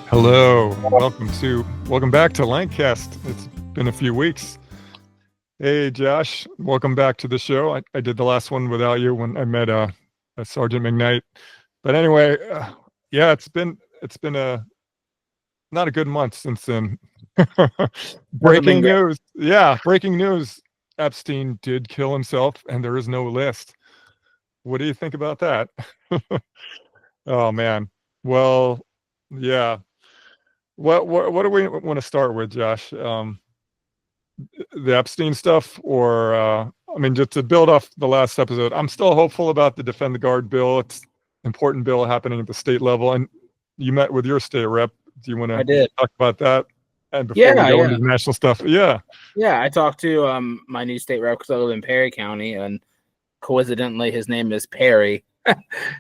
Hello, and welcome back to Lancast. It's been a few weeks. Hey, Josh, welcome back to the show. I did the last one without you when I met Sergeant McKnight. But anyway, yeah, it's been a not a good month since then. Breaking news. Yeah, breaking news. Epstein did kill himself, and there is no list. What do you think about that? Oh man. Well, yeah. What do we want to start with, Josh? The Epstein stuff, or I mean, just to build off the last episode, I'm still hopeful about the Defend the Guard bill. It's an important bill happening at the state level, and you met with your state rep. Do you want to talk about that? And before we go into the national stuff, yeah, I talked to my new state rep because I live in Perry County, and coincidentally, his name is Perry.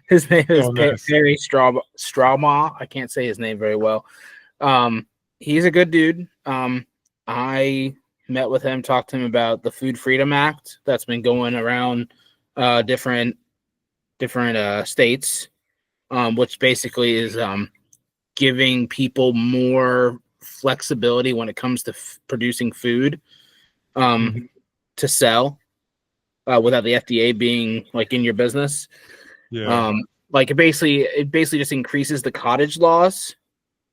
His name is Perry Strawmaw. I can't say his name very well. He's a good dude. I met with him, talked to him about the Food Freedom Act that's been going around different states, which basically is giving people more flexibility when it comes to producing food to sell without the FDA being like in your business. Yeah. Like it basically just increases the cottage laws.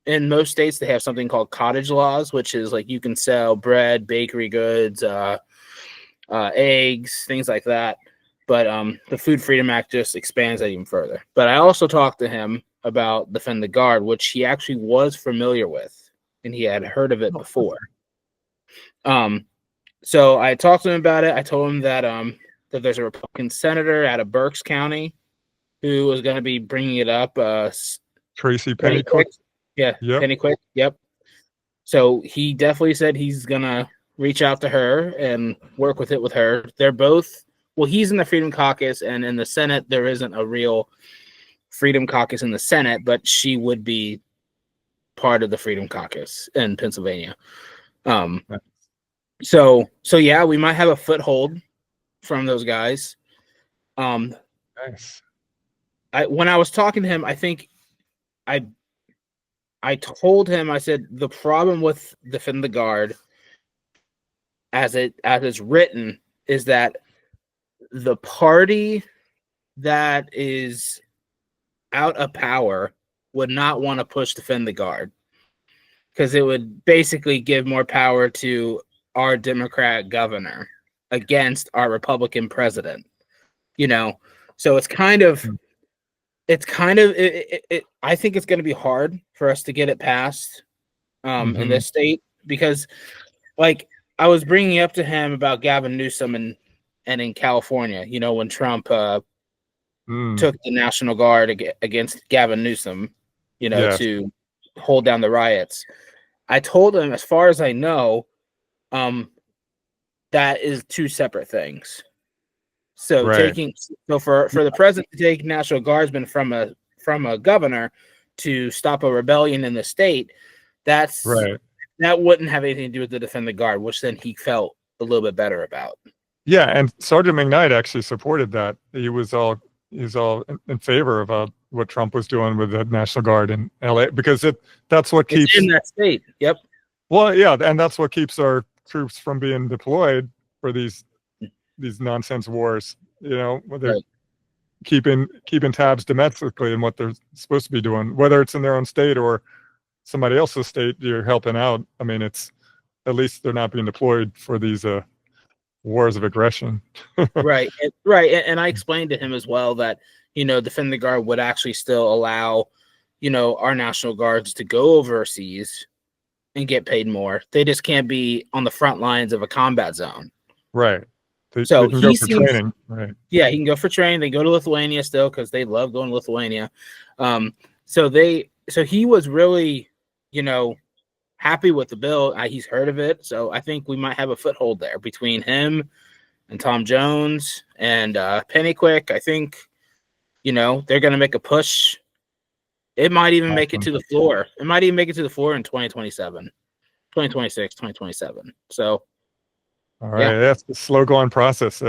In most states, they have something called cottage laws, which is like you can sell bread, bakery goods, eggs, things like that. But the Food Freedom Act just expands that even further. But I also talked to him about Defend the Guard, which he actually was familiar with, and he had heard of it before. So I talked to him about it. I told him that that there's a Republican senator out of Berks County who was going to be bringing it up. Tracy Pennyquick. Yeah, yep. Pennyquick. Yep. So he definitely said he's gonna reach out to her and work with her. They're both he's in the Freedom Caucus, and in the Senate there isn't a real Freedom Caucus in the Senate, but she would be part of the Freedom Caucus in Pennsylvania. So yeah, we might have a foothold from those guys. Nice. When I was talking to him, I think I told him, I said, the problem with Defend the Guard as it's written is that the party that is out of power would not want to push Defend the Guard because it would basically give more power to our Democrat governor against our Republican president, so it's kind of I think it's going to be hard for us to get it passed in this state because, like, I was bringing up to him about Gavin Newsom and in California, when Trump took the National Guard against Gavin Newsom, to hold down the riots. I told him, as far as I know, that is two separate things. So for the president to take National Guardsmen from a governor to stop a rebellion in the state, that wouldn't have anything to do with the Defend the Guard, which then he felt a little bit better about. Yeah, and Sergeant McKnight actually supported that. He was all in favor of what Trump was doing with the National Guard in LA because that's what keeps in that state. Yep. Well, yeah, and that's what keeps our troops from being deployed for these nonsense wars, where they're keeping tabs domestically and what they're supposed to be doing, whether it's in their own state or somebody else's state you're helping out. I mean, it's at least they're not being deployed for these wars of aggression. Right. And I explained to him as well that, Defend the Guard would actually still allow, our National Guards to go overseas and get paid more. They just can't be on the front lines of a combat zone. Right. They can go for training. Right. Yeah, he can go for training. They go to Lithuania still because they love going to Lithuania. So he was really, happy with the bill. He's heard of it. So I think we might have a foothold there between him and Tom Jones and Pennyquick. I think, they're going to make a push. It might even make it to the floor. It might even make it to the floor in 2027, 2026, 2027. So. All right, that's a slow going process.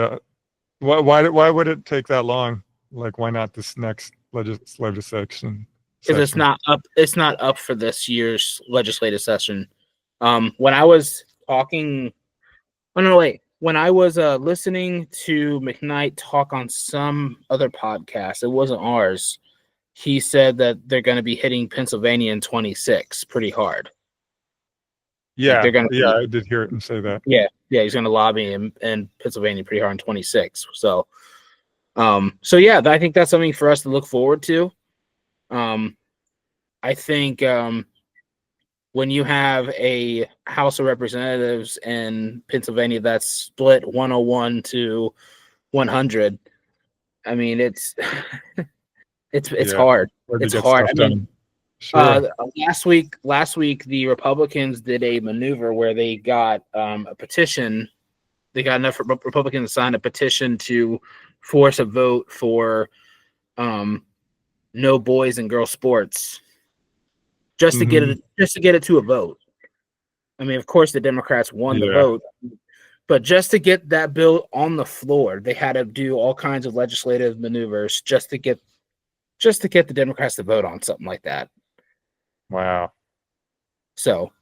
Why would it take that long? Like, why not this next legislation because it's not up. It's not up for this year's legislative session. When I was talking, oh no, wait. When I was listening to McKnight talk on some other podcast, it wasn't ours. He said that they're going to be hitting Pennsylvania in 26 pretty hard. Yeah, they're going to. I did hear it and say that. Yeah, he's going to lobby in Pennsylvania pretty hard in 26. So yeah, I think that's something for us to look forward to. I think when you have a House of Representatives in Pennsylvania that's split 101 to 100, I mean it's hard. It's hard. I mean, sure. last week the Republicans did a maneuver where they got a petition. They got enough Republicans to sign a petition to force a vote for no boys and girls sports, just to get it to a vote. I mean, of course, the Democrats won the vote, but just to get that bill on the floor, they had to do all kinds of legislative maneuvers just to get the Democrats to vote on something like that. Wow. So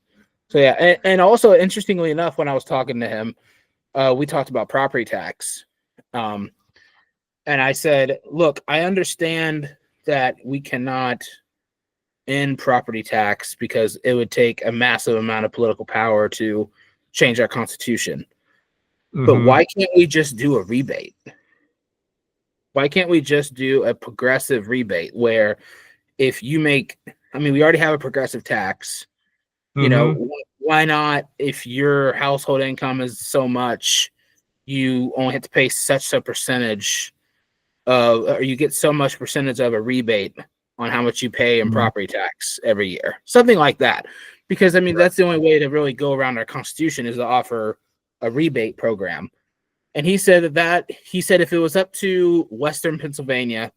yeah, and also interestingly enough, when I was talking to him, we talked about property tax, and I said, "Look, I understand that we cannot end property tax because it would take a massive amount of political power to change our constitution. But why can't we just do a rebate? Why can't we just do a progressive rebate where if you make, I mean, we already have a progressive tax, you know, why not, if your household income is so much, you only have to pay such a percentage of, or you get so much percentage of a rebate on how much you pay in property tax every year, something like that. Because I mean, that's the only way to really go around our constitution is to offer a rebate program. And he said he said if it was up to Western Pennsylvania,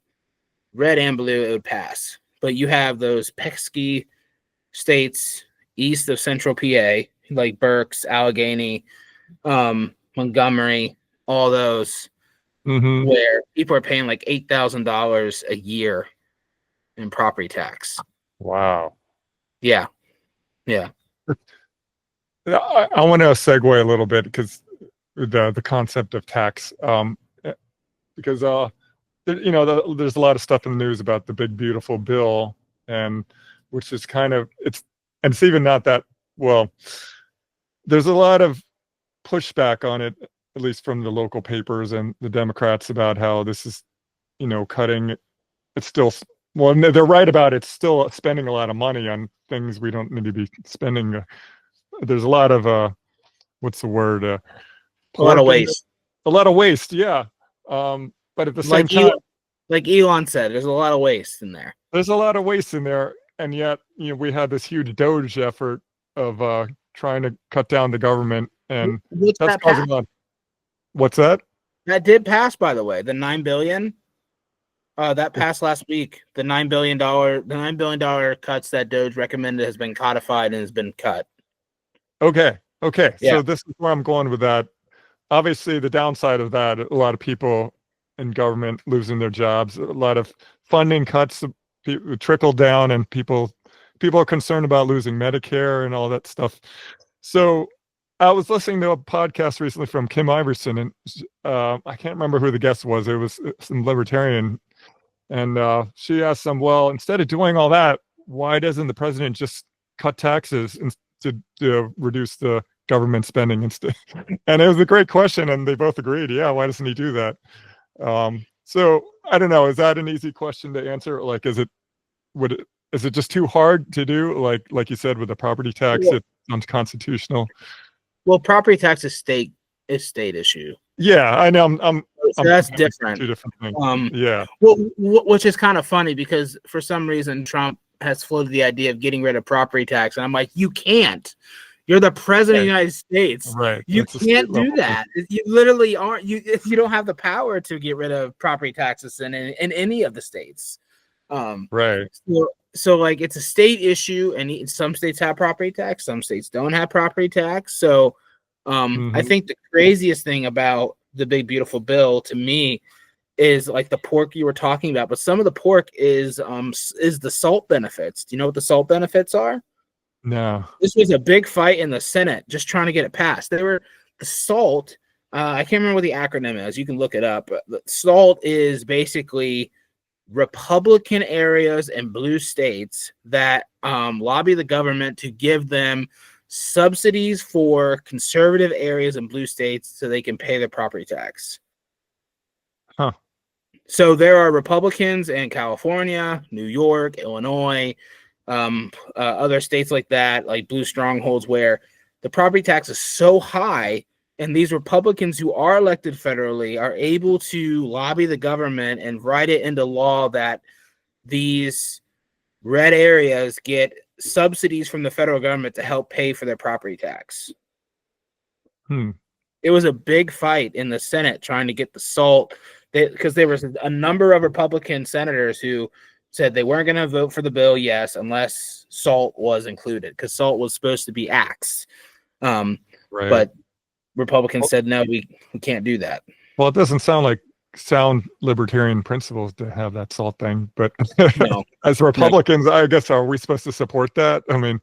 red and blue, it would pass. But you have those pesky states east of Central PA, like Berks, Allegheny, Montgomery, all those, where people are paying like $8,000 a year in property tax. Wow. Yeah. I want to segue a little bit because the concept of tax, because you know, there's a lot of stuff in the news about the big beautiful bill, and which is kind of it's even not that well. There's a lot of pushback on it, at least from the local papers and the Democrats, about how this is, you know, cutting. It's still, well, they're right about it. It's still spending a lot of money on things we don't need to be spending. There's a lot of what's the word? A lot of waste. A lot of waste, yeah. But at the same time, like Elon said, there's a lot of waste in there. There's a lot of waste in there, and yet, you know, we had this huge DOGE effort of trying to cut down the government, and that's causing a lot. What's that? That did pass, by the way. The $9 billion. That passed last week. The $9 billion cuts that DOGE recommended has been codified and has been cut. Okay. Yeah. So this is where I'm going with that. Obviously, the downside of that, a lot of people in government losing their jobs, a lot of funding cuts trickle down, and people are concerned about losing Medicare and all that stuff. So I was listening to a podcast recently from Kim Iverson, and I can't remember who the guest was. It was some libertarian, and she asked them, well, instead of doing all that, why doesn't the president just cut taxes to reduce the government spending instead? And it was a great question, and they both agreed, yeah, why doesn't he do that? So I don't know, is that an easy question to answer? Like, is it just too hard to do? Like you said, with the property tax, it's unconstitutional. Well, property tax is state issue. Yeah, I know. So that's different. Two different things. Yeah. Well, which is kind of funny because for some reason Trump has floated the idea of getting rid of property tax, and I'm like, you can't. You're the president of the United States. Right. You can't do that. You literally aren't. You don't have the power to get rid of property taxes in any of the states. Right. So like it's a state issue, and some states have property tax, some states don't have property tax. So I think the craziest thing about the big beautiful bill to me is like the pork you were talking about, but some of the pork is the salt benefits. Do you know what the salt benefits are? No. This was a big fight in the Senate just trying to get it passed. The SALT. I can't remember what the acronym is. You can look it up. But SALT is basically Republican areas and blue states that lobby the government to give them subsidies for conservative areas and blue states so they can pay their property tax. Huh. So there are Republicans in California, New York, Illinois, other states like that, like blue strongholds, where the property tax is so high, and these Republicans who are elected federally are able to lobby the government and write it into law that these red areas get subsidies from the federal government to help pay for their property tax. It was a big fight in the Senate trying to get the SALT, because there was a number of Republican senators who said they weren't going to vote for the bill, yes, unless SALT was included, because SALT was supposed to be axed. Right. But Republicans said, no, we can't do that. Well, it doesn't sound like sound libertarian principles to have that SALT thing, but No. as Republicans, I guess, are we supposed to support that? I mean,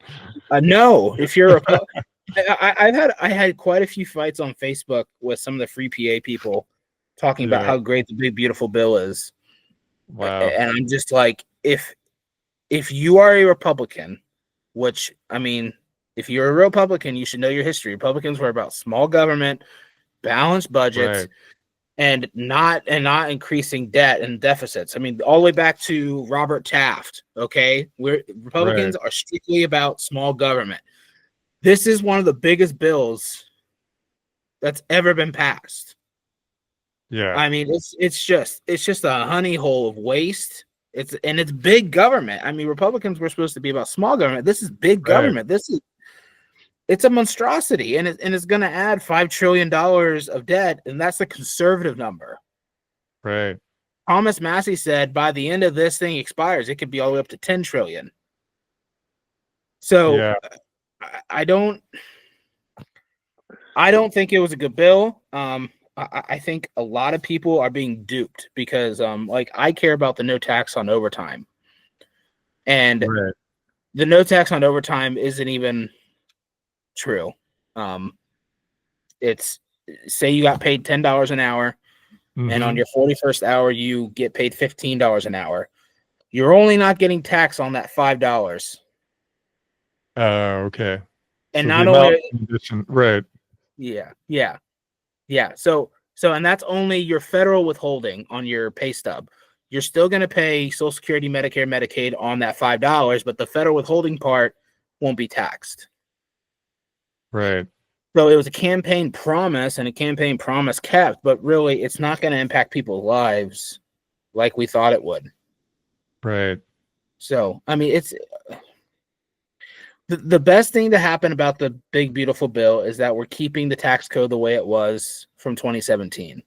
no, if you're I had quite a few fights on Facebook with some of the free PA people talking about how great the big beautiful bill is. Wow. And I'm just like, if you are a Republican, which, I mean, if you're a Republican, you should know your history. Republicans were about small government, balanced budgets, and not increasing debt and deficits. I mean, all the way back to Robert Taft. Okay, Republicans are strictly about small government. This is one of the biggest bills that's ever been passed. Yeah. I mean, it's just a honey hole of waste. It's big government. I mean, Republicans were supposed to be about small government. This is big government. It's a monstrosity, and it's going to add $5 trillion of debt, and that's the conservative number. Right. Thomas Massey said by the end of this thing expires, it could be all the way up to 10 trillion. So I don't think it was a good bill. I think a lot of people are being duped because like I care about the no tax on overtime, and the no tax on overtime isn't even true. It's, say you got paid $10 an hour, and on your 41st hour you get paid $15 an hour. You're only not getting tax on that $5. Okay. And so not only So and that's only your federal withholding on your pay stub. You're still going to pay Social Security, Medicare, Medicaid on that $5, but the federal withholding part won't be taxed. Right. So it was a campaign promise, and a campaign promise kept, but really it's not going to impact people's lives like we thought it would. Right. So, I mean, it's the best thing to happen about the big, beautiful bill is that we're keeping the tax code the way it was from 2017.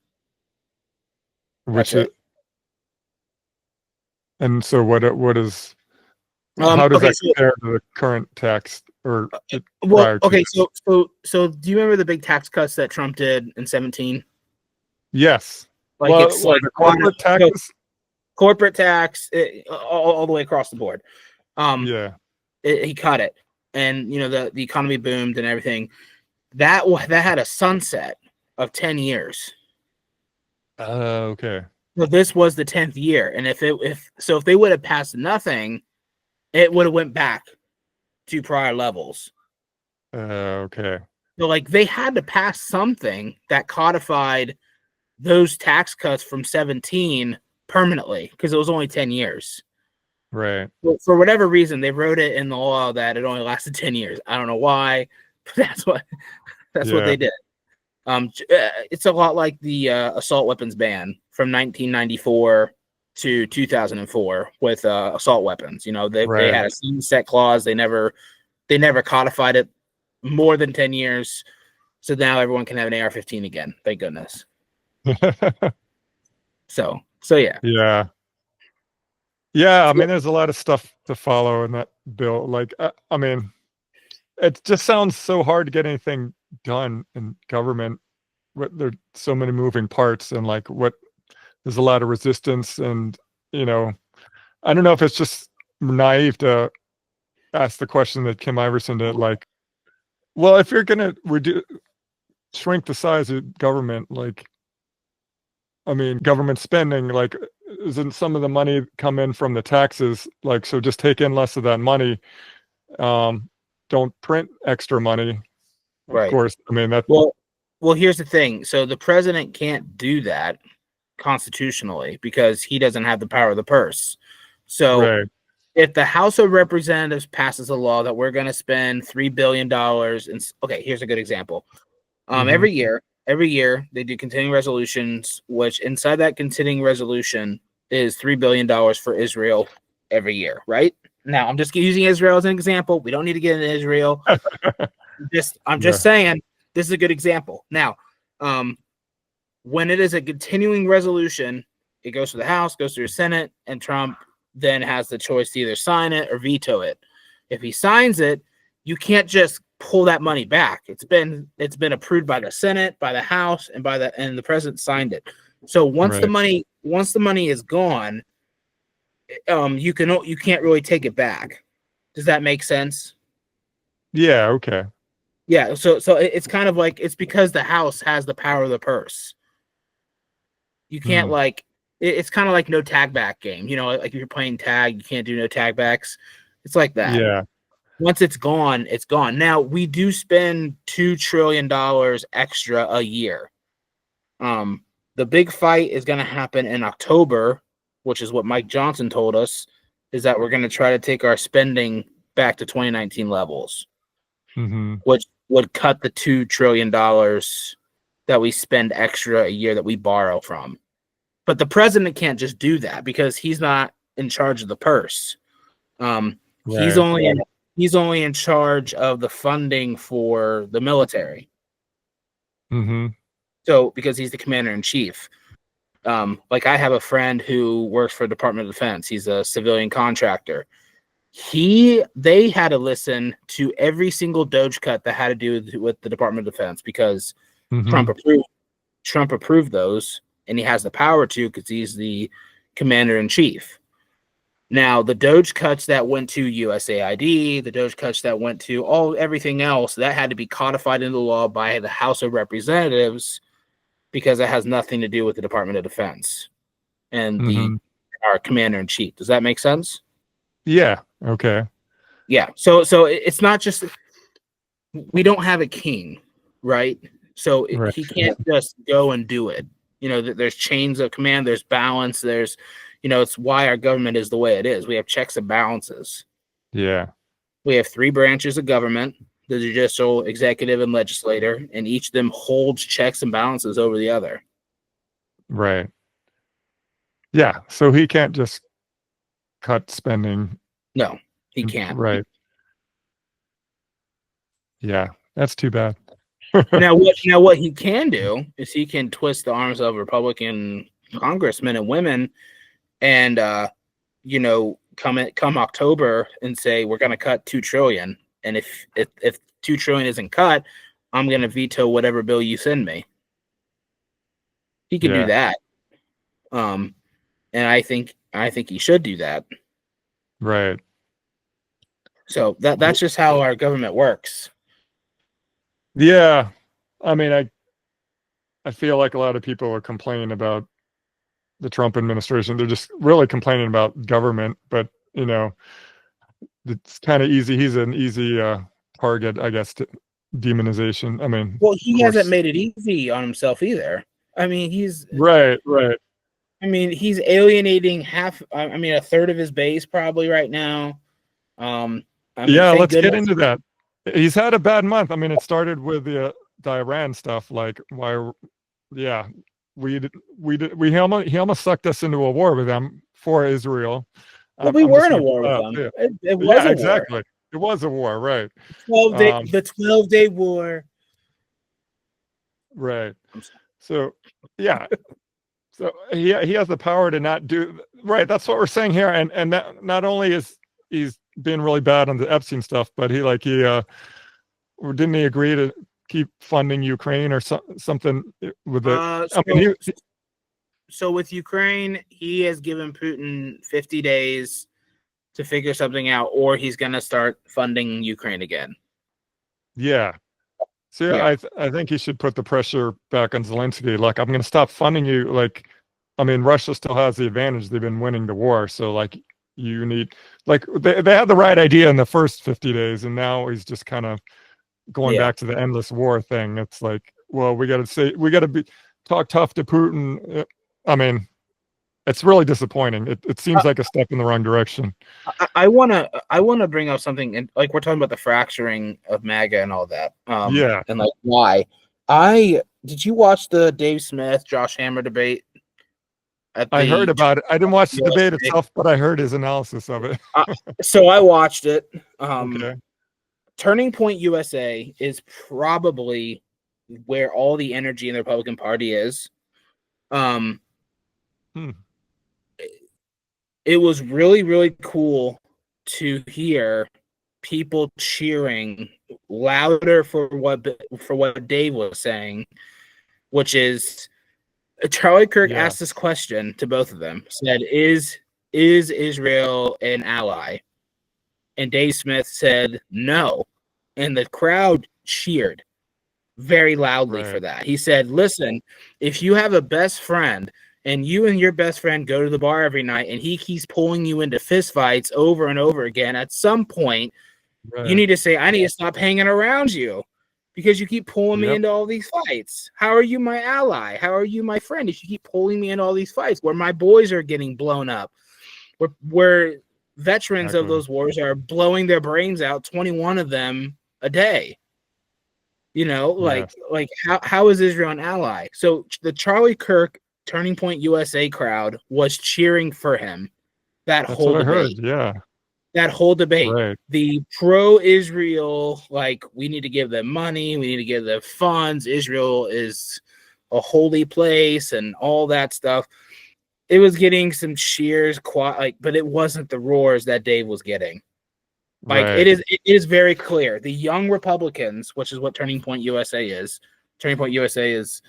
And so what is, how does that compare to the current tax? Or well, okay, so do you remember the big tax cuts that Trump did in 17? Yes. Like it's like the corporate taxes? Corporate tax, all the way across the board. He cut it, and you know the economy boomed and everything. That had a sunset of 10 years. Okay. So this was the 10th year, and if they would have passed nothing, it would have went back to prior levels. Okay. So like they had to pass something that codified those tax cuts from 17 permanently, because it was only 10 years. Right. But for whatever reason, they wrote it in the law that it only lasted 10 years. I don't know why, but that's what they did. It's a lot like the assault weapons ban from 1994 to 2004 with assault weapons. You know, they had a sunset clause. They never codified it more than 10 years. So now everyone can have an AR-15 again. Thank goodness. So yeah. Yeah. I mean, there's a lot of stuff to follow in that bill. Like, I mean, it just sounds so hard to get anything done in government. There's so many moving parts, and like there's a lot of resistance, and I don't know if it's just naive to ask the question that Kim Iverson did, like, well, if you're gonna shrink the size of government, like, I mean, government spending, like, isn't some of the money come in from the taxes? Like, so just take in less of that money. Don't print extra money. Of Right. course, I mean that. Well, here's the thing. So the president can't do that constitutionally because he doesn't have the power of the purse. So Right. if the House of Representatives passes a law that we're going to spend $3 billion, okay, here's a good example. Every year they do continuing resolutions, which inside that continuing resolution is $3 billion for Israel every year, right? Now, I'm just using Israel as an example. We don't need to get into Israel. I'm just saying this is a good example. Now, when it is a continuing resolution, it goes to the House, goes to the Senate, and Trump then has the choice to either sign it or veto it. If he signs it, you can't just pull that money back. It's been approved by the Senate, by the House, and the president signed it. So once the money is gone, you can't really take it back. Does that make sense? Yeah. Okay. Yeah. So it's kind of like, it's because the House has the power of the purse. You can't it's kind of like no tag back game. Like if you're playing tag, you can't do no tag backs. It's like that. Yeah. Once it's gone, it's gone. Now we do spend $2 trillion extra a year. The big fight is going to happen in October, which is what Mike Johnson told us, is that we're going to try to take our spending back to 2019 levels, which would cut the $2 trillion that we spend extra a year that we borrow from. But the president can't just do that because he's not in charge of the purse. He's only in charge of the funding for the military. So because he's the commander in chief. Like I have a friend who works for the Department of Defense. He's a civilian contractor. They had to listen to every single DOGE cut that had to do with the Department of Defense because Trump approved those, and he has the power to because he's the commander in chief. Now, the DOGE cuts that went to USAID, the DOGE cuts that went to everything else, that had to be codified into law by the House of Representatives because it has nothing to do with the Department of Defense and our commander in chief. Does that make sense? Yeah. Okay. Yeah. So it's not just, we don't have a king, right? So he can't just go and do it. There's chains of command, there's balance, there's, it's why our government is the way it is. We have checks and balances. Yeah. We have 3 branches of government, the judicial, executive, and legislator, and each of them holds checks and balances over the other. Right. Yeah. So he can't just cut spending. No, he can't. Right. Yeah. That's too bad. Now what he can do is he can twist the arms of Republican congressmen and women and come October and say we're going to cut $2 trillion, and if $2 trillion isn't cut, I'm going to veto whatever bill you send me. He can do that, and I think he should do that. Right. So that's just how our government works. Yeah. I mean, I feel like a lot of people are complaining about the Trump administration. They're just really complaining about government, but it's kind of easy. He's an easy target, I guess, to demonization. I mean, well, he hasn't made it easy on himself either. I mean, he's right. I mean, he's alienating a third of his base probably right now. Let's get into that. He's had a bad month. I mean, it started with the Iran stuff. Like, he almost sucked us into a war with them for Israel. Well, we were in a war with them. It was a exactly. war. It was a war, right? The 12-day war. Right. So, yeah. So he has the power to not do right. That's what we're saying here. And that not only is he's been really bad on the Epstein stuff, but didn't he agree to keep funding Ukraine or something with the? so with Ukraine, he has given Putin 50 days to figure something out, or he's going to start funding Ukraine again. Yeah. So Yeah. I think he should put the pressure back on Zelensky. Like, I'm going to stop funding you. Like, I mean, Russia still has the advantage. They've been winning the war. So, like, you need, like, they had the right idea in the first 50 days, and now he's just kind of going back to the endless war thing. It's like, well, we got to talk tough to Putin. I mean, it's really disappointing. It seems like a step in the wrong direction. I wanna bring up something, and like we're talking about the fracturing of MAGA and all that. Yeah. And like why. Did you watch the Dave Smith, Josh Hammer debate? I heard about it. I didn't watch the debate itself, but I heard his analysis of it. So I watched it. Okay. Turning Point USA is probably where all the energy in the Republican Party is. It was really, really cool to hear people cheering louder for what Dave was saying, which is Charlie Kirk asked this question to both of them, said, is Israel an ally? And Dave Smith said no. And the crowd cheered very loudly for that. He said, listen, if you have a best friend and you and your best friend go to the bar every night and he keeps pulling you into fistfights over and over again, at some point, you need to say, I need to stop hanging around you because you keep pulling me into all these fights. How are you my ally? How are you my friend if you keep pulling me into all these fights where my boys are getting blown up, where veterans of those wars are blowing their brains out, 21 of them a day? You know, like how is Israel an ally? So the Charlie Kirk Turning Point USA crowd was cheering for him. That's whole what debate. I heard, that whole debate. The pro-Israel, like, we need to give them money, we need to give them funds. Israel is a holy place and all that stuff. It was getting some cheers, but it wasn't the roars that Dave was getting. Like, it is very clear. The young Republicans, which is what Turning Point USA is. Turning Point USA is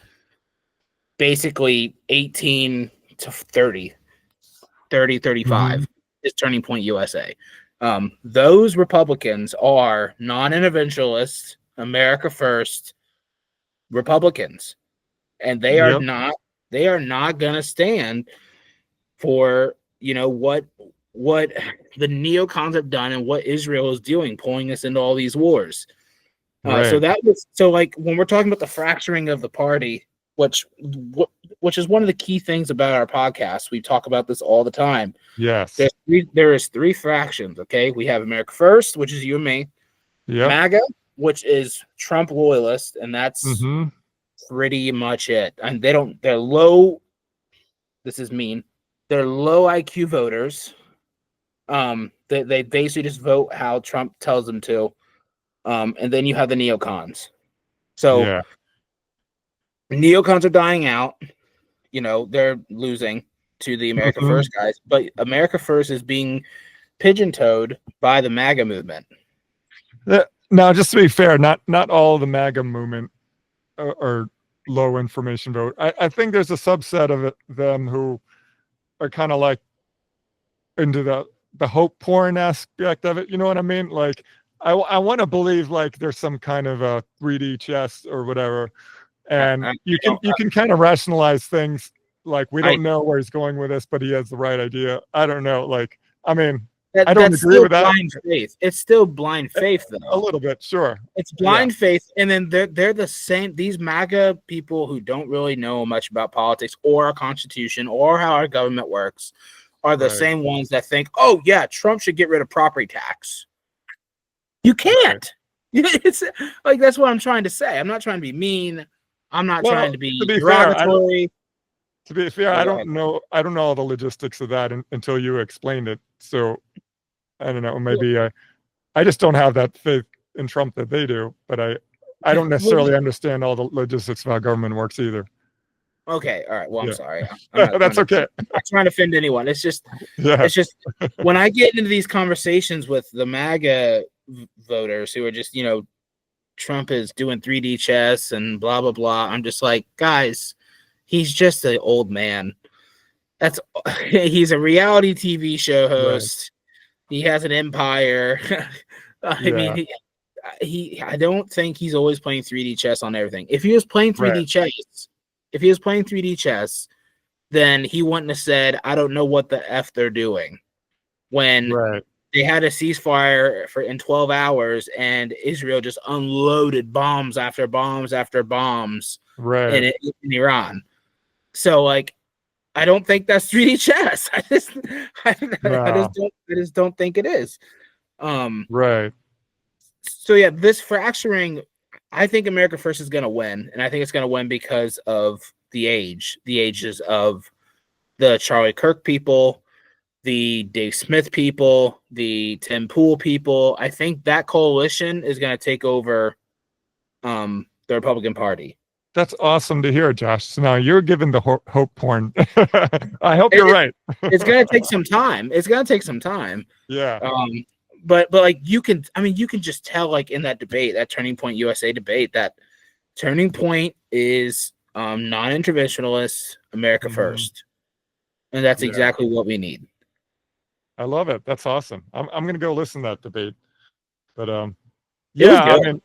basically 18 to 30, 35 is Turning Point USA. Those Republicans are non-interventionists, America First Republicans, and they are not going to stand for, you know, what the neocons have done and what Israel is doing, pulling us into all these wars. So like when we're talking about the fracturing of the party, which is one of the key things about our podcast, we talk about this all the time. Yes. There is three fractions. Okay. We have America First, which is you and me. MAGA, which is Trump loyalist, and that's pretty much it. And they're low. This is mean. They're low IQ voters. They basically just vote how Trump tells them to. And then you have the neocons. So neocons are dying out. You know, they're losing to the America First guys, but America First is being pigeon-toed by the MAGA movement. Now, just to be fair, not all of the MAGA movement are low information vote. I think there's a subset of them who are kind of like into the hope porn aspect of it. You know what I mean? Like, I want to believe like there's some kind of a 3D chess or whatever, and you can kind of rationalize things like, we don't know where he's going with this, but he has the right idea. I don't know. Like, I mean, I don't agree with that. Blind faith. It's still blind faith, though. A little bit, sure. It's blind faith, and then they're the same. These MAGA people who don't really know much about politics or our Constitution or how our government works are the same ones that think, oh yeah, Trump should get rid of property tax. You can't. It's like, that's what I'm trying to say. I'm not trying to be mean. I'm not trying to be derogatory. To be fair, I don't know all the logistics of that until you explained it. So I don't know. Maybe I just don't have that faith in Trump that they do. But I don't necessarily understand all the logistics of how government works either. Okay, all right. Well, I'm sorry. That's okay. I'm not trying to offend anyone. It's just when I get into these conversations with the MAGA voters who are just, you know, Trump is doing 3D chess and blah blah blah. I'm just like, guys, he's just an old man. That's he's a reality TV show Right. host. He has an empire. I mean, I don't think he's always playing 3D chess on everything. If he was playing 3D chess, then he wouldn't have said, "I don't know what the F they're doing," when they had a ceasefire in 12 hours and Israel just unloaded bombs after bombs after bombs in Iran. So, like, I don't think that's 3D chess. I just don't think it is. So yeah, this fracturing, I think America First is going to win, and I think it's going to win because of the ages of the Charlie Kirk people, the Dave Smith people, the Tim Pool people. I think that coalition is going to take over the Republican Party. That's awesome to hear, Josh. So now you're giving the hope porn. I hope you're right. It's going to take some time. Yeah. But like you can just tell, like, in that debate, that Turning Point USA debate, that Turning Point is non-interventionalists, America First. And that's exactly what we need. I love it. That's awesome. I'm going to go listen to that debate. But I mean,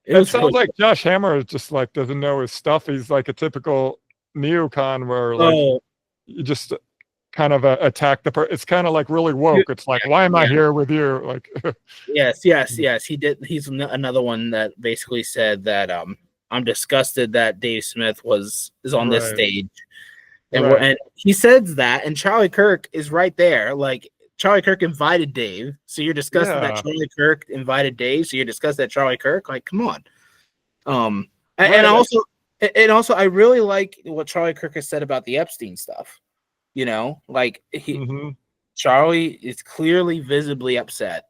it sounds like Josh Hammer is just like doesn't know his stuff. He's like a typical neocon where like you just kind of attack the person. It's kind of like really woke. It's like, why am I here with you? Like, yes. He did. He's another one that basically said that I'm disgusted that Dave Smith is on this stage, and he says that, and Charlie Kirk is right there. Like, Charlie Kirk invited Dave, so you're disgusted that Charlie Kirk invited Dave, so you're disgusted that Charlie Kirk. Like, come on. And also, I really like what Charlie Kirk has said about the Epstein stuff. You know, like Charlie is clearly visibly upset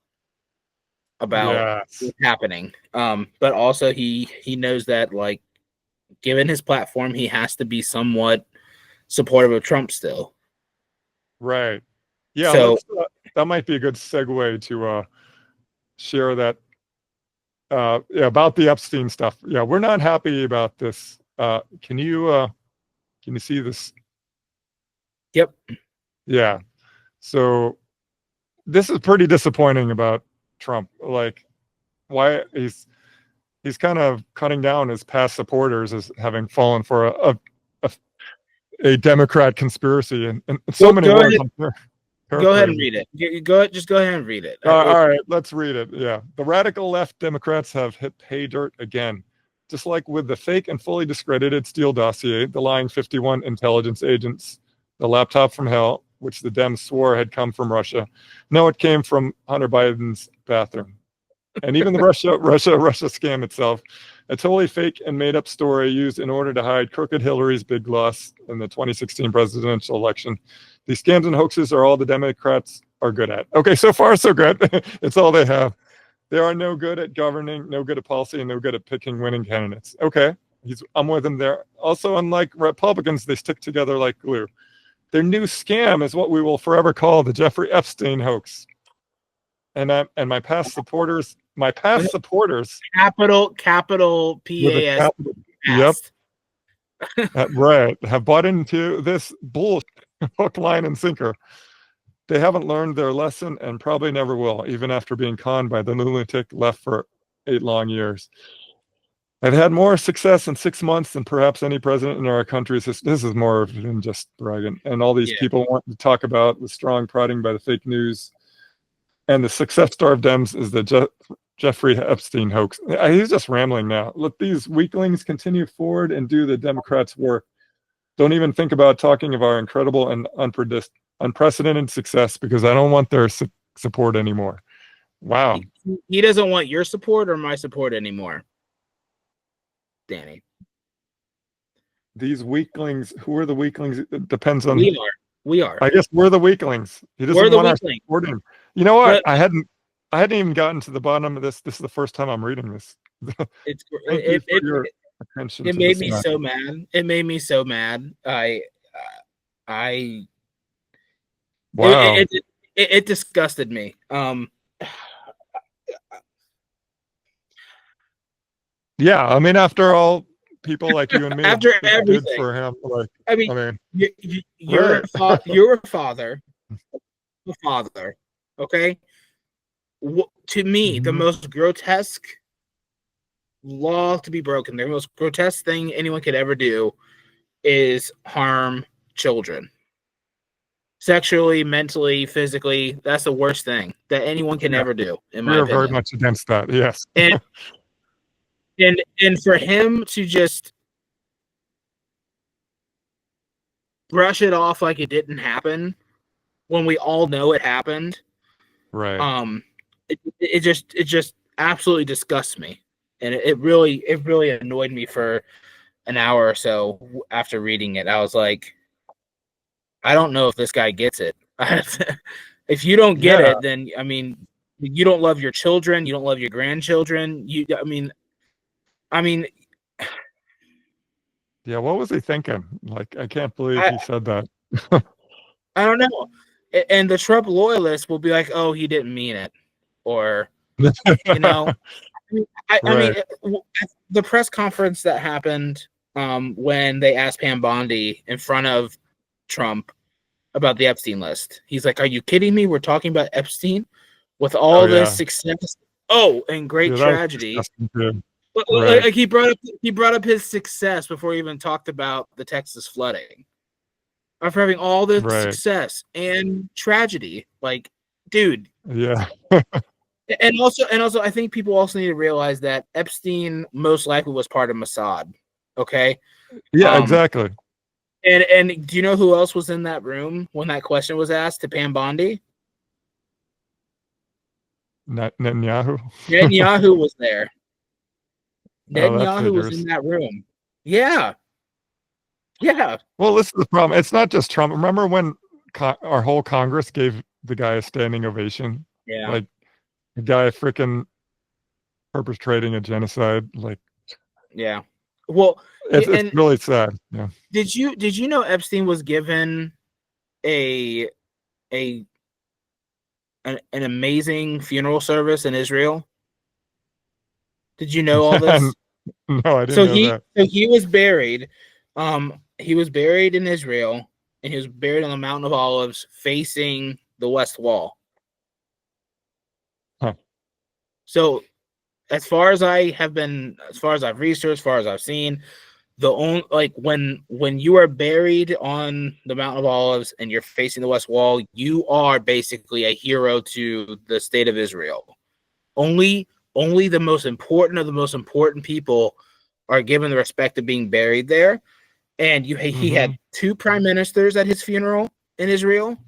about what's happening. But also he knows that, like, given his platform, he has to be somewhat supportive of Trump still. Right. Yeah. So that might be a good segue to share that about the Epstein stuff. Yeah, we're not happy about this. Can you see this? Yep. Yeah. So this is pretty disappointing about Trump. Like, why he's kind of cutting down his past supporters as having fallen for a Democrat conspiracy and so many words. Go ahead and read it. Just go ahead and read it. All right, let's read it. Yeah. The radical left Democrats have hit pay dirt again. Just like with the fake and fully discredited Steele dossier, the lying 51 intelligence agents, the laptop from hell, which the Dems swore had come from Russia. No, it came from Hunter Biden's bathroom. And even the Russia scam itself, a totally fake and made up story used in order to hide crooked Hillary's big loss in the 2016 presidential election. These scams and hoaxes are all the Democrats are good at. Okay, so far so good. It's all they have. They are no good at governing, no good at policy, and no good at picking winning candidates. Okay, I'm with them there. Also, unlike Republicans, they stick together like glue. Their new scam is what we will forever call the Jeffrey Epstein hoax. And my past supporters, capital PAS. Yep. Right. Have bought into this bullshit hook, line, and sinker. They haven't learned their lesson and probably never will, even after being conned by the lunatic left for 8 long years. I've had more success in 6 months than perhaps any president in our country's history. This is more than just bragging. And all these people want to talk about the strong prodding by the fake news. And the success star of Dems is the Jeffrey Epstein hoax. He's just rambling now. Let these weaklings continue forward and do the Democrats' work. Don't even think about talking of our incredible and unprecedented success, because I don't want their support anymore. Wow. He doesn't want your support or my support anymore, Danny. These weaklings, who are the weaklings? It depends on. We are. I guess we're the weaklings. He doesn't want us support him. You know what? I hadn't even gotten to the bottom of this. This is the first time I'm reading this. It made me so mad. It made me so mad. Wow. It disgusted me. Yeah, I mean, after all people like you and me After did everything. for him. Like, I mean, I mean, you're right. you're a father, okay? To me, the Mhm. most grotesque law to be broken, the most grotesque thing anyone could ever do is harm children. Sexually, mentally, physically, that's the worst thing that anyone can Yeah, ever do, in we my are very opinion. much against that. Yes. And and for him to just brush it off like it didn't happen when we all know it happened, Right. it just absolutely disgusts me. And it really annoyed me for an hour or so after reading it. I was like, I don't know if this guy gets it. If you don't get Yeah. it, then I mean, you don't love your children, you don't love your grandchildren. I mean, Yeah. What was he thinking? Like, I can't believe I he said that. I don't know. And the Trump loyalists will be like, "Oh, he didn't mean it," or you know, I mean, Right. the press conference that happened when they asked Pam Bondi in front of Trump about the Epstein list. He's like, "Are you kidding me? We're talking about Epstein with Oh all this yeah. success. Oh, and great Yeah. That was tragedy." disgusting too. Right. Like he brought up his success before he even talked about the Texas flooding. After having all this Right. success and tragedy, like, dude. Yeah. And also, I think people also need to realize that Epstein most likely was part of Mossad. Okay. Yeah. Um, Exactly. and do you know who else was in that room when that question was asked to Pam Bondi? Netanyahu. Netanyahu was there. Oh, that Netanyahu was in figures. that room. Yeah. Yeah. Well, this is the problem. It's not just Trump. Remember when our whole Congress gave the guy a standing ovation? Yeah. Like, the guy freaking perpetrating a genocide. Like, Yeah. Well, it's and really sad. Yeah. did you know Epstein was given a a an amazing funeral service in Israel? Did you know all this? No, I didn't So know that. he was buried. He was buried in Israel, and he was buried on the Mountain of Olives, facing the West Wall. Huh. So, as far as I've researched, as far as I've seen, the only like when you are buried on the Mountain of Olives and you're facing the West Wall, you are basically a hero to the state of Israel. Only the most important of the most important people are given the respect of being buried there. And he Hmm. had two prime ministers at his funeral in Israel,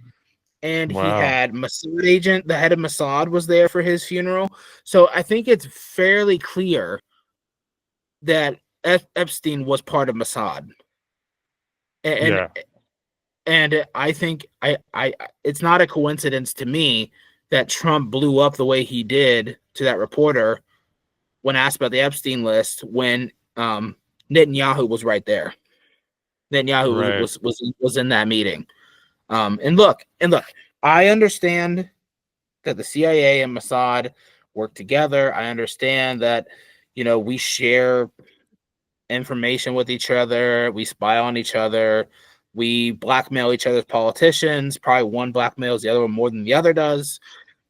and he Wow. had Mossad agent, the head of Mossad was there for his funeral. So I think it's fairly clear that Epstein was part of Mossad. And Yeah. and I think I it's not a coincidence to me that Trump blew up the way he did to that reporter when asked about the Epstein list when Netanyahu was right there. Netanyahu Right. was in that meeting. And look, I understand that the CIA and Mossad work together. I understand that we share information with each other, we spy on each other, we blackmail each other's politicians. Probably one blackmails the other one more than the other does.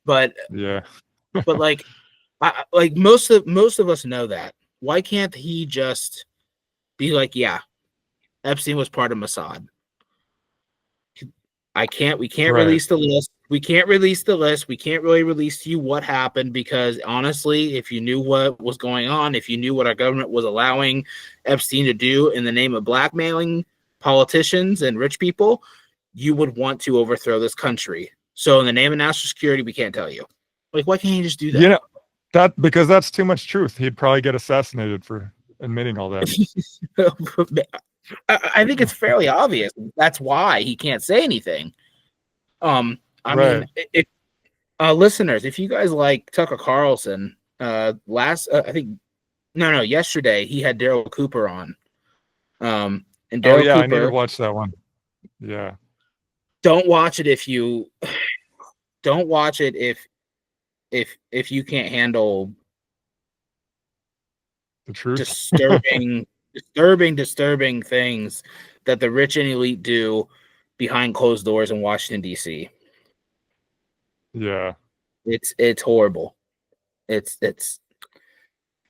But Yeah. like like most of us know that. Why can't he just be like, yeah, Epstein was part of Mossad? We can't Right. release the list. We can't release the list. We can't really release to you what happened because honestly, if you knew what was going on, if you knew what our government was allowing Epstein to do in the name of blackmailing politicians and rich people, you would want to overthrow this country. So in the name of national security, we can't tell you. Like, why can't you just do You that? know, because that's too much truth. He'd probably get assassinated for admitting all that. I think it's fairly obvious. That's why he can't say anything. I mean, Right. if listeners, if you guys like Tucker Carlson, I think no, yesterday he had Darryl Cooper on. And Oh Darryl yeah, I need to Cooper, watch that one. Yeah. don't watch it if you don't watch it if you can't handle The truth. disturbing disturbing things that the rich and elite do behind closed doors in Washington, D.C. Yeah. It's horrible.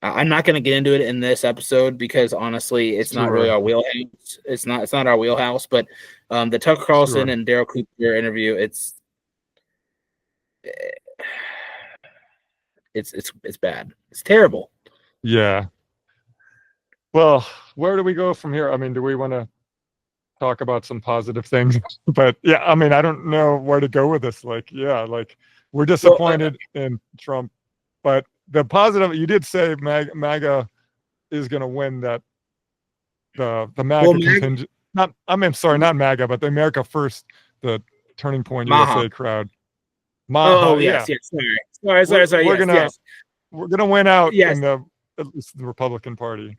I'm not going to get into it in this episode because honestly, it's not really our wheelhouse. It's not our wheelhouse. But the Tucker Carlson and Darryl Cooper interview, it's bad. It's terrible. Yeah. Well, where do we go from here? I mean, do we want to talk about some positive things? But yeah, I mean, I don't know where to go with this. Like, yeah, like we're disappointed in Trump, but the positive, you did say MAGA is going to win that the MAGA contingent. Not MAGA, but the America First, the Turning Point MAHA. USA crowd. MAHA, yes. Sorry. We're gonna win out in at least the Republican Party.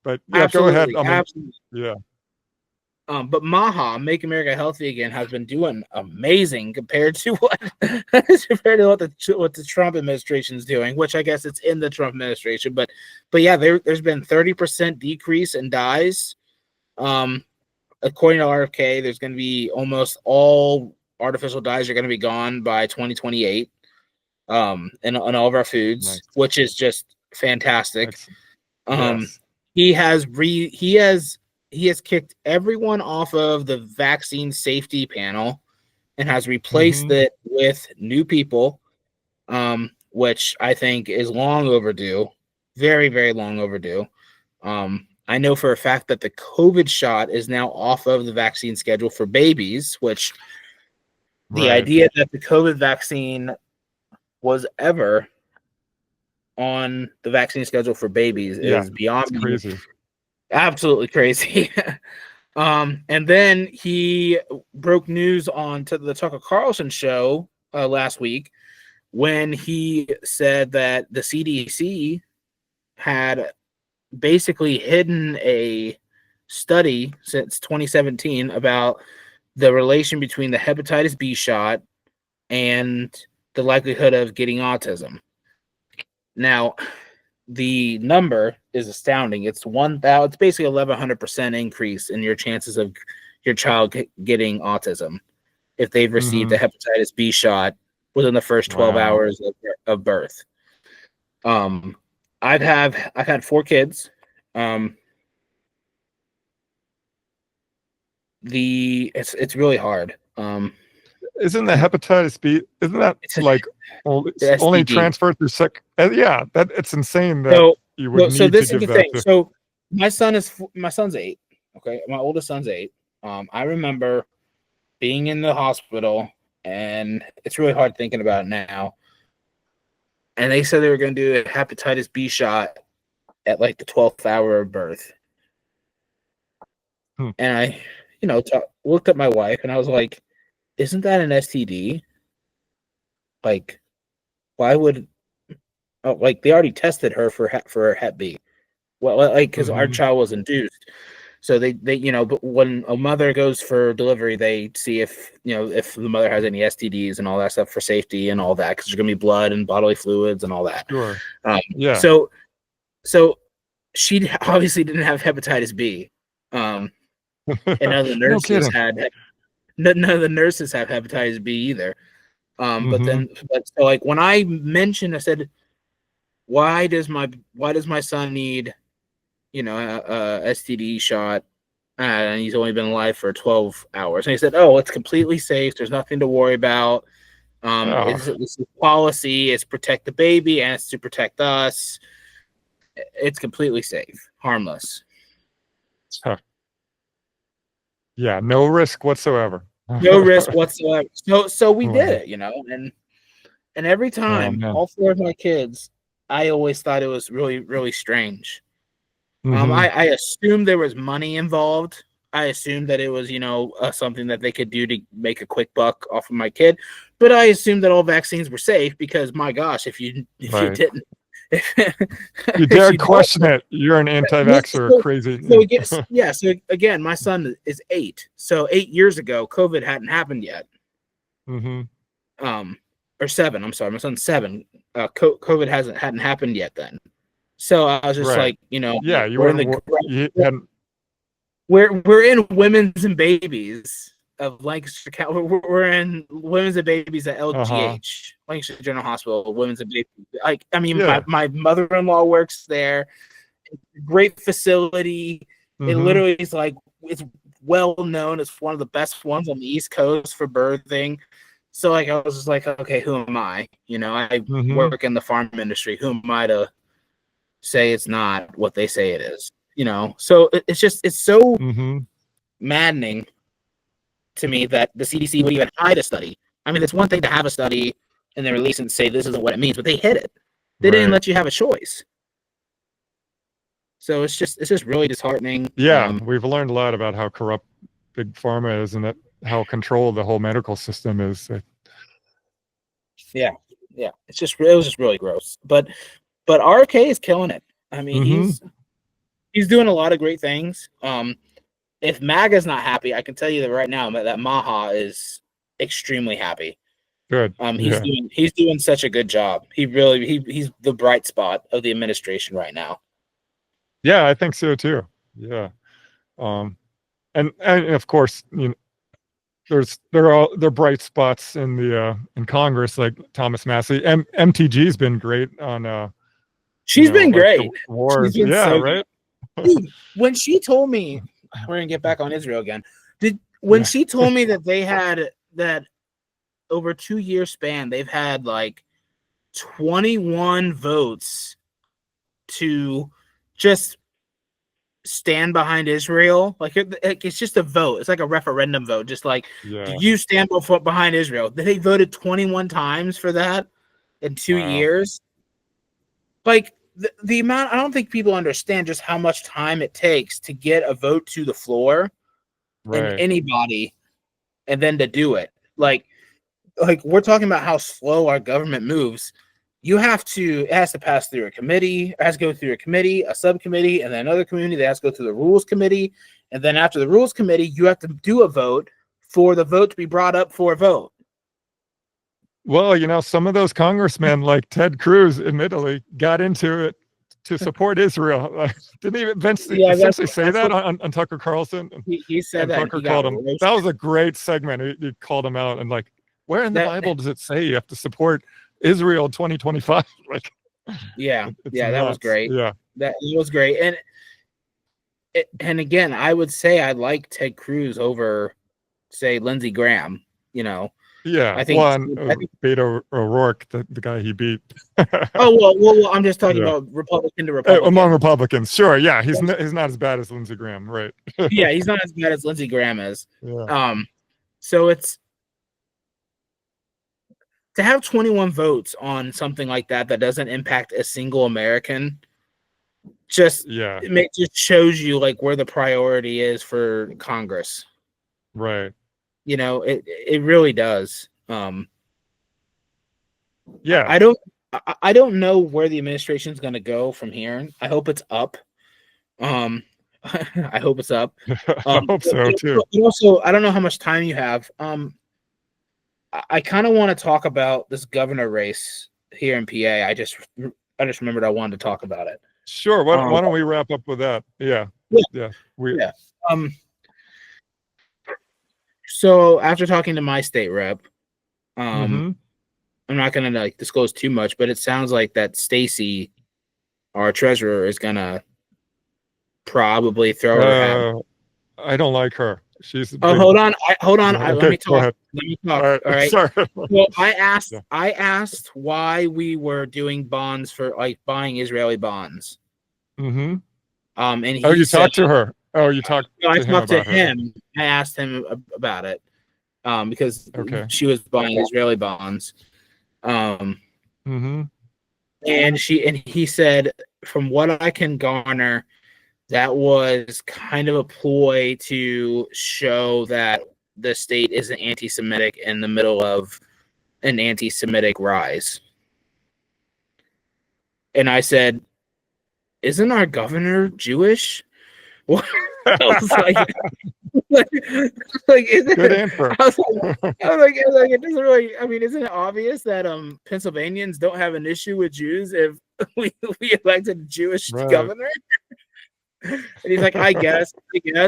But yeah, absolutely, go ahead. Absolutely. Yeah. But MAHA, Make America Healthy Again, has been doing amazing compared to what the Trump administration is doing, which I guess it's in the Trump administration. But yeah, there's been 30% decrease in dies. According to RFK, there's going to be almost all artificial dyes are going to be gone by 2028. And on all of our foods, nice. Which is just fantastic. Yes. He has kicked everyone off of the vaccine safety panel and has replaced it with new people, which I think is long overdue, very, very long overdue. I know for a fact that the COVID shot is now off of the vaccine schedule for babies, which the idea that the COVID vaccine was ever on the vaccine schedule for babies is beyond crazy. Absolutely crazy. And then he broke news on the Tucker Carlson show last week when he said that the CDC had basically hidden a study since 2017 about the relation between the hepatitis B shot and the likelihood of getting autism. Now, the number is astounding. It's basically 1,100% increase in your chances of your child getting autism if they've received a hepatitis B shot within the first 12 hours of birth. I've had 4 kids. It's really hard. Isn't the hepatitis B? Isn't that like only transferred through sex? Yeah, that it's insane that you would need this to is give the that. Thing. So my son's 8. Okay, my oldest son's 8. I remember being in the hospital, and it's really hard thinking about it now. And they said they were going to do a hepatitis B shot at like the 12th hour of birth. And I, looked at my wife, and I was like, "Isn't that an STD? Like, why would? Oh, like they already tested her for Hep B. Well, like because our child was induced, so they but when a mother goes for delivery, they see if the mother has any STDs and all that stuff for safety and all that, because there's gonna be blood and bodily fluids and all that. Sure. Yeah. So she obviously didn't have hepatitis B. And none of the nurses none of the nurses have hepatitis B either. But so like when I mentioned, I said, why does my son need, a STD shot, and he's only been alive for 12 hours? And he said, "Oh, it's completely safe. There's nothing to worry about. It's policy. It's protect the baby, and it's to protect us. It's completely safe, harmless." Huh. Yeah, no risk whatsoever. No risk whatsoever. So we did it, and every time, all 4 of my kids, I always thought it was really, really strange. I assumed there was money involved. I assumed that it was, something that they could do to make a quick buck off of my kid. But I assumed that all vaccines were safe because, my gosh, if you didn't, you dared question it, you're an anti-vaxxer, crazy. So again, my son is 8. So 8 years ago, COVID hadn't happened yet. Or 7. I'm sorry, my son's 7. COVID hadn't happened yet then. So I was just Right. like, you know, Yeah, you we're in weren't. You the hadn't. we're in women's and babies of Lancaster County. We're in women's and babies at Uh-huh. LGH, Lancaster General Hospital, women's and babies. Like, I mean, Yeah. my mother-in-law works there. Great facility. It Mm-hmm. literally is like, it's well known. It's one of the best ones on the East Coast for birthing. So like, I was just like, okay, who am I? You know, I Mm-hmm. work in the farm industry. Who am I to say it's not what they say it is? You know, so it's so Mm-hmm. maddening to me that the CDC would even hide a study. I mean, it's one thing to have a study and then release and say this isn't what it means, but they hid it. They didn't Right. let you have a choice. So it's just really disheartening. Yeah, we've learned a lot about how corrupt big pharma is, and that how controlled the whole medical system is. Yeah. It was just really gross. But RK is killing it. I mean, Mm-hmm. he's doing a lot of great things. If MAGA's not happy, I can tell you that right now that MAHA is extremely happy. Good. He's Yeah. doing such a good job. He's the bright spot of the administration right now. Yeah, I think so too. Yeah. And of course, you know, there are bright spots in Congress, like Thomas Massey. MTG's been great on She's been like the great. She's wars. been Yeah, so right. good. Dude, when she told me, we're gonna get back on Israel again. When Yeah. she told me that they had that over 2 year span, they've had like 21 votes to just stand behind Israel. Like it's just a vote. It's like a referendum vote. Just like, do Yeah. you stand behind Israel? They voted 21 times for that in 2 Wow. years. Like the amount, I don't think people understand just how much time it takes to get a vote to the floor in Right. anybody and then to do it. Like we're talking about how slow our government moves. It has to pass through a committee, it has to go through a committee, a subcommittee, and then another committee that has to go through the rules committee. And then after the rules committee, you have to do a vote for the vote to be brought up for a vote. Well, you know, some of those congressmen, like Ted Cruz, admittedly got into it to support Israel. Didn't he Yeah, essentially say that's that what on Tucker Carlson? he said And that, and Tucker he got called him. That roasted. was a great segment. He called him out and like, where in the That Bible does it say you have to support Israel in 2025? Like, it's that was nuts. great. Yeah. That was great. And again, I would say I like Ted Cruz over, say, Lindsey Graham. You know, Yeah. I think. One, Beto O'Rourke, the guy he beat. Oh well, I'm just talking Yeah. about Republican to Among Republican. Republicans. Sure. Yeah. He's not as bad as Lindsey Graham. Right. Yeah, he's not as bad as Lindsey Graham is. Yeah. So it's to have 21 votes on something like that doesn't impact a single American. Just Yeah. just shows you like where the priority is for Congress. Right. You know, it really does. Yeah. I don't know where the administration is going to go from here. I hope it's up. I hope it's up. I hope so too. Also, I don't know how much time you have. I kind of want to talk about this governor race here in PA. I just remembered I wanted to talk about it. Sure. Why don't we wrap up with that? Yeah. Yeah. So after talking to my state rep, I'm not gonna like disclose too much, but it sounds like that Stacy, our treasurer, is gonna probably throw her hat. I don't like her. She's hold on. Okay, Let me talk. Let me talk. All right. Sorry. Well, I asked why we were doing bonds for like buying Israeli bonds. And he said, talked to her. Oh, you talked to I him talked to about him. I asked him about it. Because she was buying Israeli bonds. And he said, from what I can garner, that was kind of a ploy to show that the state isn't anti-Semitic in the middle of an anti-Semitic rise. And I said, isn't our governor Jewish? I was like, is it? Good answer. I was like, it doesn't really. I mean, isn't it obvious that Pennsylvanians don't have an issue with Jews if we elected a Jewish Right. governor. And he's like, I guess,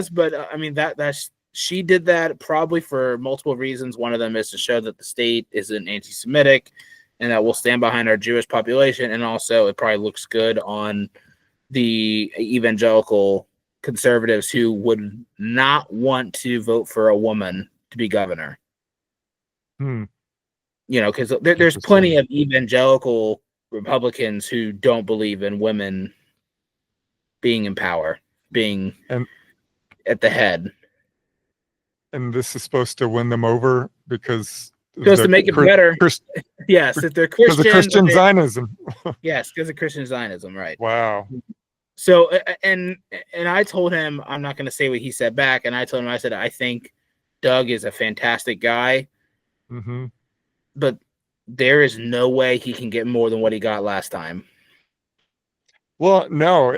but I mean that's she did that probably for multiple reasons. One of them is to show that the state isn't anti-Semitic and that we'll stand behind our Jewish population, and also it probably looks good on the evangelical conservatives who would not want to vote for a woman to be governor. Hmm. You know, because there's plenty of evangelical Republicans who don't believe in women being in power, being at the head. And this is supposed to win them over because supposed to make it better. Yes, if they're Christian. Because of Christian Zionism. Yes, because of Christian Zionism, right? Wow. So, and I told him, I'm not going to say what he said back, and I told him, I said, I think Doug is a fantastic guy, but there is no way he can get more than what he got last time. Well, no,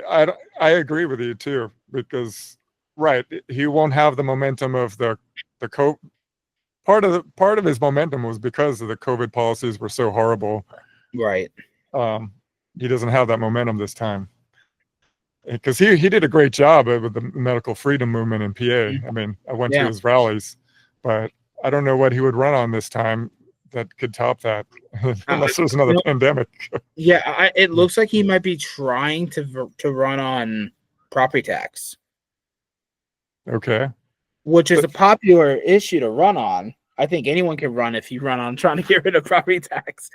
I agree with you too, because right, he won't have the momentum of the COVID. Part of his momentum was because of the COVID policies were so horrible. Right. He doesn't have that momentum this time. Because he did a great job with the medical freedom movement in PA. I mean, I went to his rallies, but I don't know what he would run on this time that could top that, unless there's another pandemic. Yeah, it looks like he might be trying to run on property tax. Okay. Which is a popular issue to run on. I think anyone can run if you run on trying to get rid of property tax.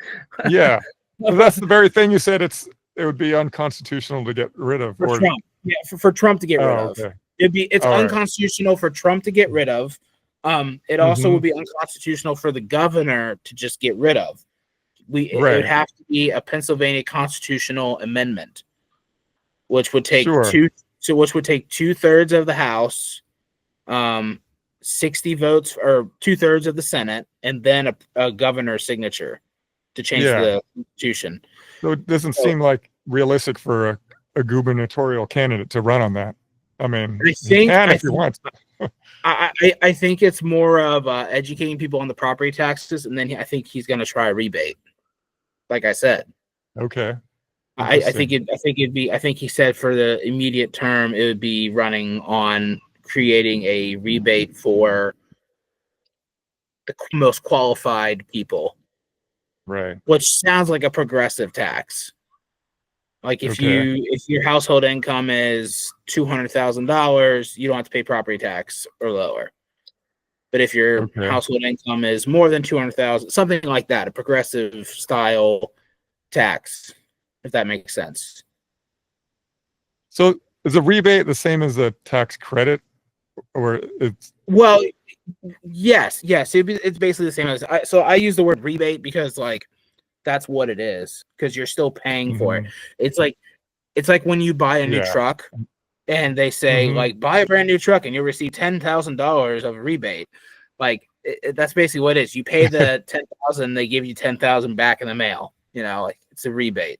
Yeah, so that's the very thing you said. It would be unconstitutional to get rid of. For Trump. Yeah, for Trump to get rid of. Okay. It's unconstitutional for Trump to get rid of. It also would be unconstitutional for the governor to just get rid of. It would have to be a Pennsylvania constitutional amendment, which would take which would take 2/3 of the House, 60 votes or 2/3 of the Senate, and then a governor's signature to change the Constitution. So it doesn't seem like realistic for a gubernatorial candidate to run on that. I mean, he can if he wants. I think it's more of educating people on the property taxes, and then I think he's going to try a rebate. Like I said. Okay. I think he said for the immediate term it would be running on creating a rebate for the most qualified people. Right. Which sounds like a progressive tax. Like if your household income is $200,000, you don't have to pay property tax or lower. But if your household income is more than $200,000, something like that, a progressive style tax, if that makes sense. So is a rebate the same as a tax credit, or it's? Well, yes. It's basically the same as. So I use the word rebate because that's what it is, because you're still paying for it. It's like when you buy a new truck and they say buy a brand new truck and you'll receive $10,000 of a rebate. That's basically what it is. You pay the $10,000, they give you $10,000 back in the mail. It's a rebate.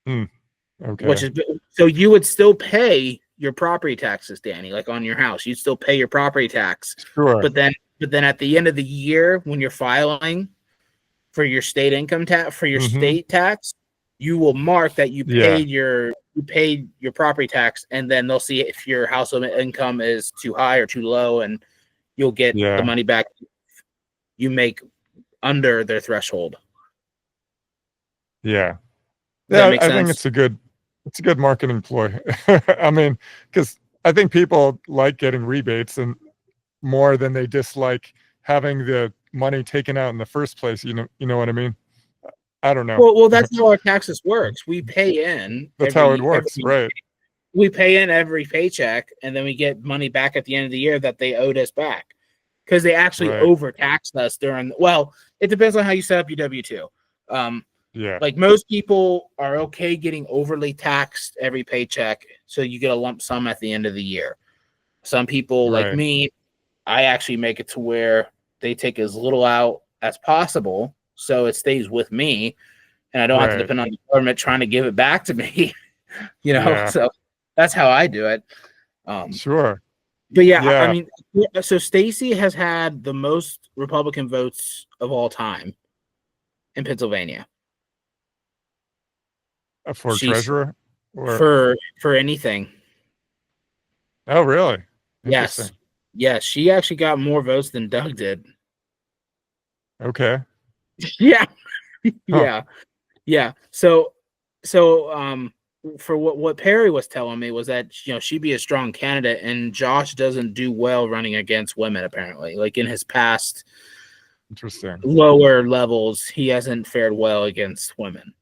Okay. Which is, so you would still pay your property taxes, Danny, like on your house. You'd still pay your property tax. Sure. But then at the end of the year, when you're filing for your state income tax, for your state tax, you will mark that you paid your property tax, and then they'll see if your household income is too high or too low, and you'll get the money back you make under their threshold. Yeah. I think it's a good marketing ploy. I mean, because I think people like getting rebates and more than they dislike having the money taken out in the first place. You know what I mean? I don't know. Well, that's how our taxes works. We pay in. That's how it works, right? We pay in every paycheck, and then we get money back at the end of the year that they owed us back, because they actually overtaxed us during. Well, it depends on how you set up your W-2. Like most people are okay getting overly taxed every paycheck, so you get a lump sum at the end of the year. Some people, like me, I actually make it to where they take as little out as possible, so it stays with me, and I don't have to depend on the government trying to give it back to me. So that's how I do it. Sure. But I mean, so Stacy has had the most Republican votes of all time in Pennsylvania. For She's treasurer? Or for anything. oh, really? Yes. Interesting. Yes, she actually got more votes than Doug did. Okay. Yeah. Huh. Yeah. Yeah. So for what Perry was telling me was that she'd be a strong candidate, and Josh doesn't do well running against women apparently. Like in his past Interesting. lower levels, he hasn't fared well against women.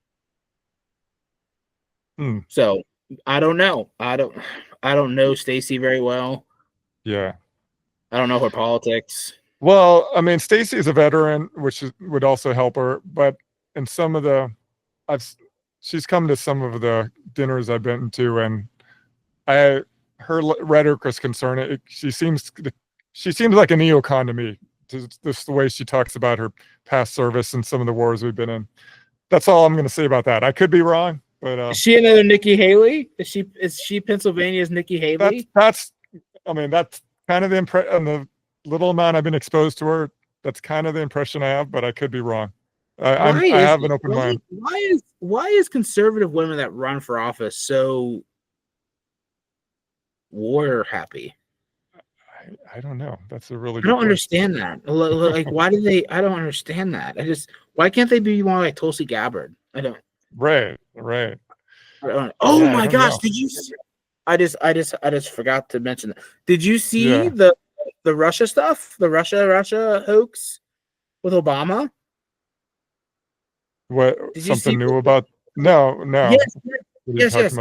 Hmm. So I don't know. I don't know Stacy very well. Yeah. I don't know her politics. Well, I mean, Stacy is a veteran, which would also help her. But in some of the, she's come to some of the dinners I've been to, and her rhetoric is concerning. She seems like a neocon to me. Just the way she talks about her past service and some of the wars we've been in. That's all I'm going to say about that. I could be wrong, but Is she another Nikki Haley? Is she Pennsylvania's Nikki Haley? That's I mean, that's kind of the impression. The little amount I've been exposed to her, that's kind of the impression I have, but I could be wrong. I have an open mind. Why is conservative women that run for office so war happy? I don't know. That's a really I don't understand that. Like, why do they? I don't understand that. Why can't they be more like Tulsi Gabbard? I don't. Right. Oh Yeah, my gosh! know. Did you? I just forgot to mention that. Did you see the Russia stuff? The Russia hoax with Obama? What? Something new about? No. Yes.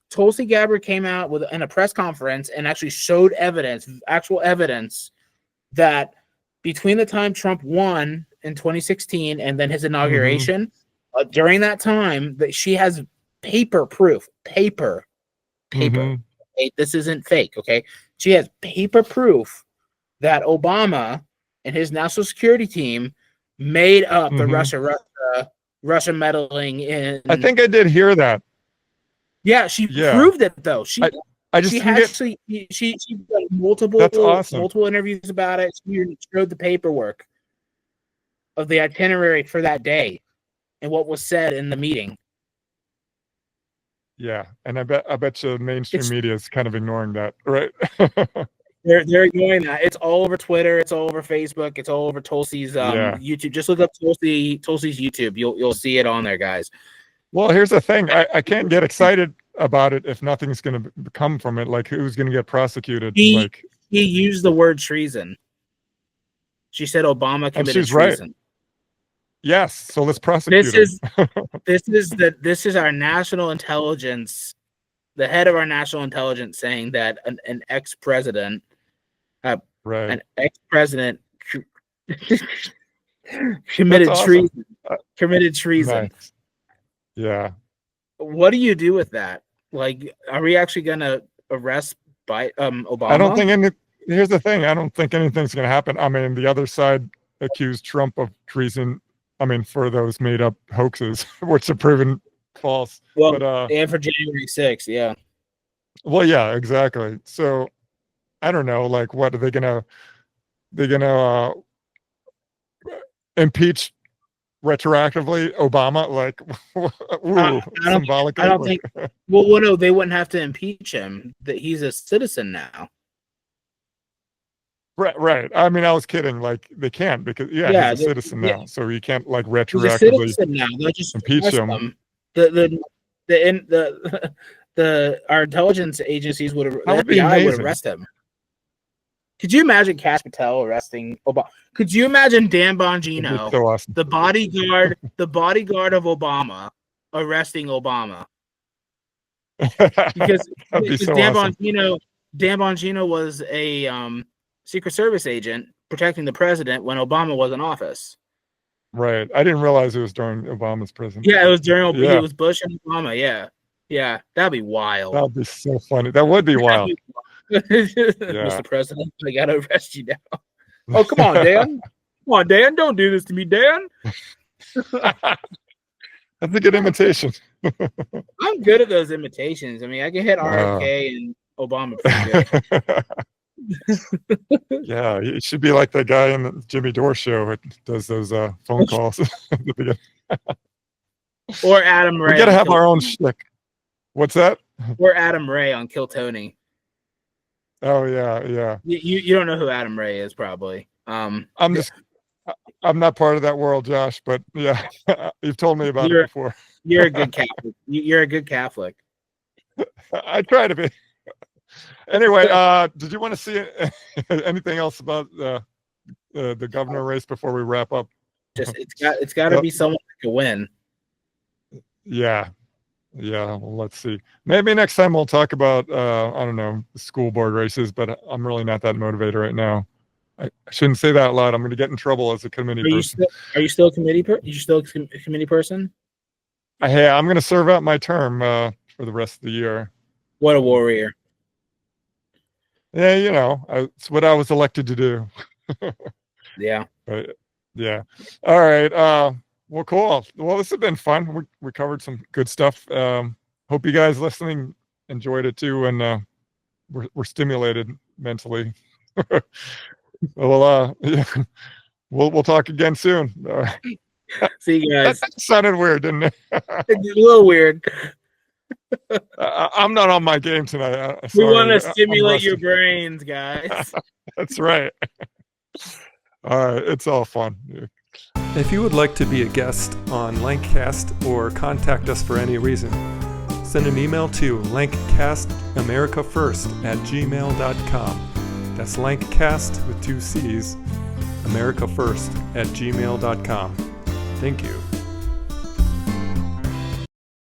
Tulsi Gabbard came out in a press conference and actually showed actual evidence, that between the time Trump won in 2016 and then his inauguration, during that time, that she has paper proof. Okay? This isn't fake. Okay, she has paper proof that Obama and his national security team made up the Russia meddling in. I think I did hear that. Yeah, she proved it though. I just she done multiple interviews about it. She showed the paperwork of the itinerary for that day and what was said in the meeting. Yeah, and I bet you mainstream media is kind of ignoring that, right? They're ignoring that. It's all over Twitter. It's all over Facebook. It's all over Tulsi's YouTube. Just look up Tulsi's YouTube. You'll see it on there, guys. Well, here's the thing. I can't get excited about it if nothing's going to come from it. Like, who's going to get prosecuted? He used the word treason. She said Obama committed treason. Right. Yes, so let's prosecute him. This is our national intelligence, the head of our national intelligence, saying that an ex-president, an ex-president committed treason. Committed treason. Nice. Yeah. What do you do with that? Like, are we actually going to arrest Obama? I don't think here's the thing. I don't think anything's going to happen. I mean, the other side accused Trump of treason. I mean, for those made up hoaxes, which are proven false. Well, and for January 6th, yeah. Well, yeah, exactly. So I don't know, like, what are they gonna impeach retroactively Obama? Like, symbolically? I don't think. Well, no, they wouldn't have to impeach him. That he's a citizen now. Right. I mean, I was kidding. Like, they can't because he's a citizen now, so you can't like retroactively he's a citizen now. They'll just impeach him. Our intelligence agencies would have. That would be FBI amazing. would arrest him. Could you imagine Cash Patel arresting Obama? Could you imagine Dan Bongino, so awesome. the bodyguard of Obama, arresting Obama? Because so Dan awesome. Bongino was a Secret Service agent protecting the president when Obama was in office. Right. I didn't realize it was during Obama's presidency. Yeah, it was during it was Bush and Obama. Yeah, that'd be wild. That'd be so funny. That would be wild. Mr. President, I gotta arrest you now. Oh, come on, Dan. Come on, Dan. Don't do this to me, Dan. That's a good imitation. I'm good at those imitations. I mean, I can hit RFK and Obama pretty good. Yeah, it should be like that guy in the Jimmy Dore show that does those phone calls. Or Adam Ray. We got to have our own shtick. What's that? Or Adam Ray on Kill Tony. Oh yeah. You don't know who Adam Ray is, probably. I'm not part of that world, Josh, but yeah, you've told me about it before. You're a good Catholic. You're a good Catholic. I try to be. Anyway, did you want to see anything else about the governor race before we wrap up? Just it's got to be someone that can win. Yeah. Well, let's see. Maybe next time we'll talk about I don't know, the school board races, but I'm really not that motivated right now. I shouldn't say that out loud. I'm going to get in trouble as a committee person. Are you still a committee person? Hey, I'm going to serve out my term for the rest of the year. What a warrior! Yeah, it's what I was elected to do. Yeah. But, yeah. All right. Well, cool. Well, this has been fun. We covered some good stuff. Hope you guys listening enjoyed it too, and we're stimulated mentally. Well, yeah. We'll talk again soon. See you guys. That sounded weird, didn't it? It's a little weird. I'm not on my game tonight. We want to stimulate your brains, guys. That's right. All right, it's all fun. If you would like to be a guest on Lancast or contact us for any reason, send an email to lancastAmericaFirst@gmail.com. That's Lancast with 2 C's, AmericaFirst@gmail.com. Thank you.